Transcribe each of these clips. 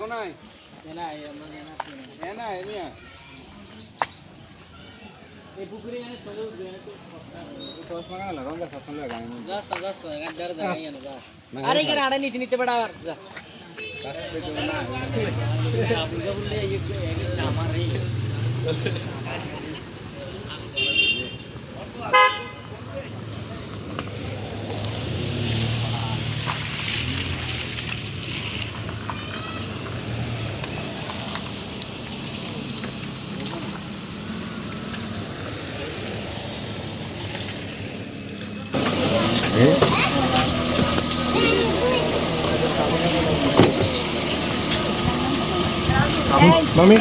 কোনায় এনাই মানে এনা এনিয়া এই পুকুরে এনে চলে তো সস মানা হলো রঙা সস মানা গায় না জাস্ট গাড্ডার জায়গা এনে যা আরে এখানে আড়ে নিতে বেড়া আর যা কাছে তো না আপনি বললে এই আমার এই Mami?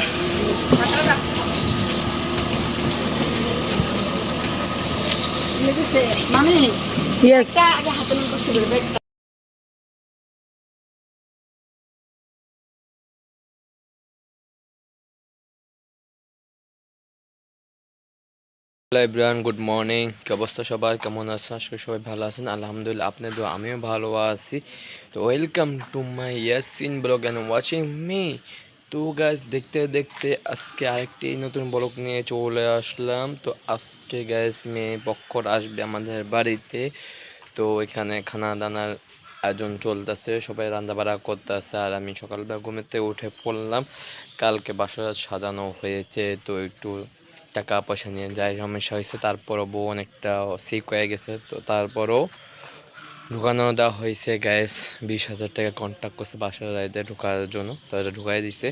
Mami, Yes. ada hati yang pasti berbeda. Hello everyone, good morning. কি অবস্থা সবার, কেমন আছেন? আশা করি সবাই ভালো আছেন। আলহামদুলিল্লাহ, আপনার দোয়া আমিও ভালো আছি। তো welcome to my Yasin blog and watching me. তো গাইজ দেখতে দেখতে আজকে আরেকটি নতুন ব্লগ নিয়ে চলে আসলাম। তো আজকে গাইজ মেয়ে পক্ষর আসবে আমাদের বাড়িতে। তো এখানে খানা দানার আয়োজন চলতেছে, সবাই রান্নাবাড়া করতেছে। আর আমি সকালবেলা ঘুমেতে উঠে পড়লাম। কালকে বাসা সাজানো হয়েছে, তো একটু টাকা পয়সা নিয়ে যাই সমস্যা হয়েছে। তারপরও বউ অনেকটা সিক হয়ে গেছে, তো তারপরও ঢুকানো দেওয়া হয়েছে। গ্যাস 20,000 টাকা কন্ট্যাক্ট করছে বাসাতে ঢুকার জন্য, তো এটা ঢুকাই দিছে।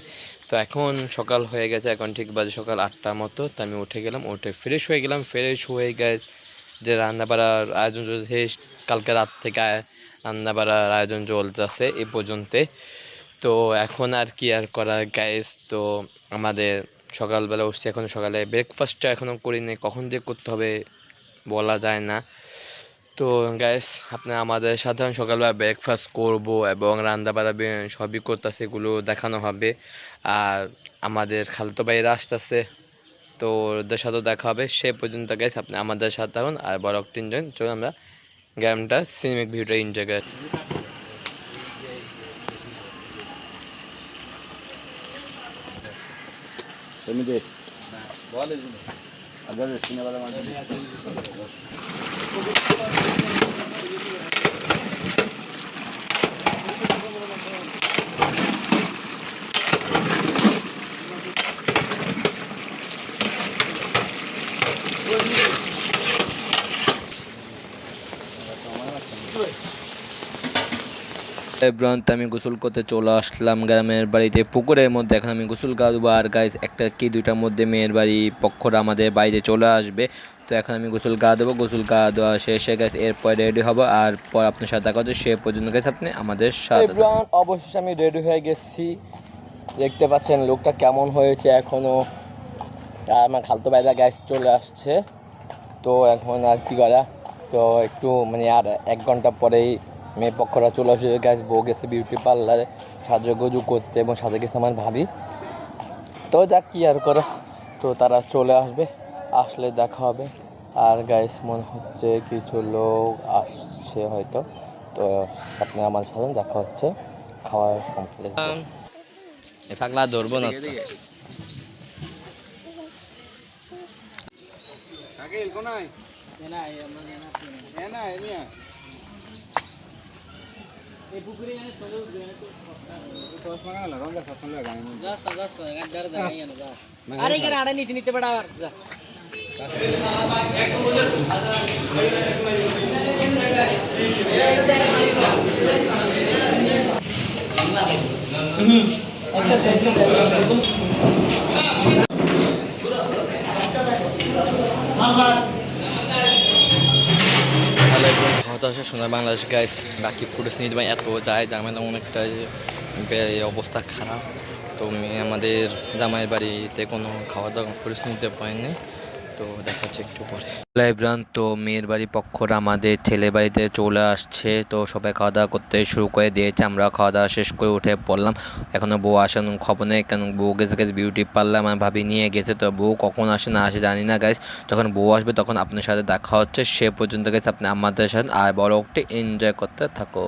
তো এখন সকাল হয়ে গেছে, এখন ঠিক বাজে সকাল 8টার মতো। তো আমি উঠে গেলাম, উঠে ফ্রেশ হয়ে গেলাম। ফ্রেশ হয়ে গ্যাস যে রান্না বাড়ার আয়োজন চলছে, কালকে রাত থেকে রান্না বাড়ার আয়োজন চলতেছে এই পর্যন্ত। তো এখন আর কি আর করা গ্যাস। তো আমাদের সকালবেলা উঠছি, এখন সকালে ব্রেকফাস্টটা এখনও করিনি, কখন যে করতে হবে বলা যায় না। তো গ্যাস আপনার আমাদের সাধারণ সকালবেলা ব্রেকফাস্ট করব এবং রান্নাবাড়া সবই করতেছে, এগুলো দেখানো হবে। আর আমাদের খালতো ভাইরা আসতেছে, তো ওদের সাথেও দেখা হবে। সে পর্যন্ত গ্যাস আপনি আমাদের সাথে থাকুন আর বড় একটা এনজয়। চলো আমরা গেমটা সিনেমিক ভিউটা এনজয় করি। Semide. Boleh ini. Agar sini pada mana? ব্রান্ত আমি গোসল করতে চলে আসলাম গ্রামের বাড়িতে, পুকুরের মধ্যে। এখন আমি গোসল গাদবো। আর গাইজ একটা কি দুইটার মধ্যে মেয়ের বাড়ি পক্ষরা আমাদের বাড়িতে চলে আসবে। তো এখন আমি গোসল গা দেবো, গোসল গা দেওয়া শেষে গেছে, এরপর রেডি হবো। আর পর আপনার সাথে দেখা হচ্ছে, সে পর্যন্ত গেছে আপনি আমাদের সাথে। অবশেষে আমি রেডি হয়ে গেছি, দেখতে পাচ্ছেন লোকটা কেমন হয়েছে এখনও। আমার খালতো ভাইরা গ্যাস চলে আসছে। তো এখন আর কি করা, তো একটু মানে আর 1 ঘন্টা পরেই মেয়ে পক্ষরা চলে আসে। গ্যাস বউ গেছে বিউটি পার্লারে সাজুগুজু করতে, এবং সাথে গেছে আমার ভাবি। তো যাক কি আর করা, তো তারা চলে আসবে, আসলে দেখা হবে। আর গাইস মনে হচ্ছে কিছু লোক আসছে হয়তো, তো আপনার আমার সাথে দেখা হচ্ছে খাওয়ার সম্পর্কে। এ পাগলা ধরবো না তো। আগে কোনায় এনাই মানে এনা এনিয়া এই পুকুরে এনে চলে তো সস মানা হলো রঙা সস মানা গায় না জাস্ট গাড্ডার জায়গা এনে যা আরে এখানে আড়ে নিতে বেড়া আর যা হতাশা শোনা বাংলাদেশ গাইস, বাকি ফুটেজ নিয়ে দেবেন এত যায় জামাই অনেকটা অবস্থা খারাপ। তো মেয়ে আমাদের জামাইয়ের বাড়িতে কোনো খাওয়া দাওয়া ফুটেজ নিতে পারেনি, তো দেখা হচ্ছে একটু পরে। লাইব্রান তো মেয়ের বাড়ি পক্ষরা আমাদের ছেলে বাড়িতে চলে আসছে, তো সবাই খাওয়া দাওয়া করতে শুরু করে দিয়েছে। আমরা খাওয়া দাওয়া শেষ করে উঠে পড়লাম। এখনও বউ আসার খবর নেই, কেন বউ গেছে বিউটি পার্লার, আমার ভাবি নিয়ে গেছে। তো বউ কখন আসে না আসে জানি না গাইস। যখন বউ আসবে তখন আপনার সাথে দেখা হচ্ছে, সে পর্যন্ত গেছে আপনি আমাদের সাথে আর বড় একটু এনজয় করতে থাকো।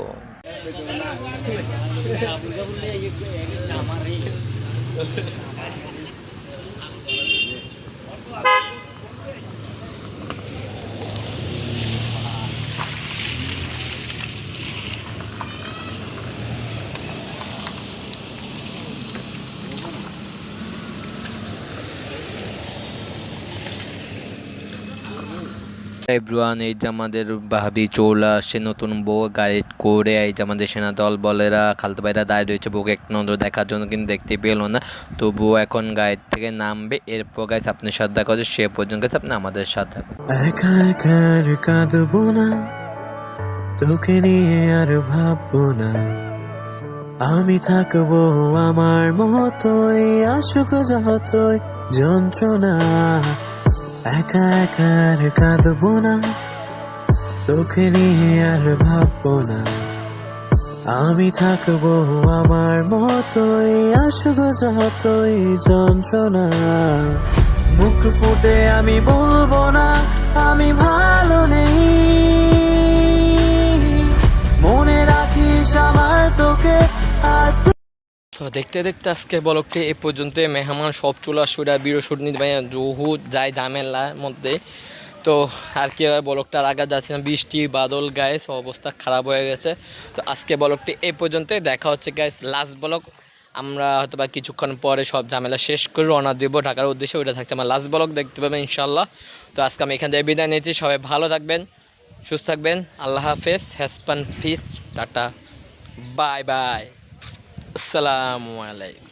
এভরিওয়ান, এই যে আমাদের ভাবি চলে আসছে নতুন বউ গাইড করে। এই যে আমাদের সেনা দল বলেরা খালতো ভাইরা দাঁড়িয়ে রয়েছে বউকে এক নজর দেখার জন্য, কিন্তু দেখতে পেলো না। তো বউ এখন গাইড থেকে নামবে, এরপর গাইস আপনার সাথে দেখা হচ্ছে। সে পর্যন্ত গাইস আপনি আমাদের সাথে থাকুন। একা একা আর কাঁদবো না, তোকে নিয়ে আর ভাববো না, আমি থাকবো আমার মতোই, আসুক যতই যন্ত্রণা। একা একা আর কাঁদবো না, তোকে নিয়ে আর ভাববো না, আমি থাকবো আমার মতোই, আসুক যতই যন্ত্রণা। মুখ ফুটে আমি বলবো না আমি ভালো নেই, মনে রাখিস আমার তোকে আর। তো দেখতে দেখতে আজকে ব্লগটি এ পর্যন্ত। মেহমান সব চলে আসুরা বীরসুরনির ভাইয়া জহু যায় ঝামেলার মধ্যে। তো আর কি ব্লগটা আর আগা যাচ্ছে না, বৃষ্টি বাদল গাইস অবস্থা খারাপ হয়ে গেছে। তো আজকে ব্লগটি এই পর্যন্ত, দেখা হচ্ছে গাইস লাস্ট ব্লগ। আমরা হয়তো বা কিছুক্ষণ পরে সব ঝামেলা শেষ করে রওনা দেবো ঢাকার উদ্দেশ্যে, ওইটা থাকছে আমার লাস্ট ব্লগ, দেখতে পাবেন ইনশাল্লাহ। তো আজকে আমি এখান থেকে বিদায় নিয়েছি, সবাই ভালো থাকবেন, সুস্থ থাকবেন, আল্লাহ হাফেজ, হ্যাসপান ফিস, টাটা, বাই বাই, আসসালামু আলাইকুম।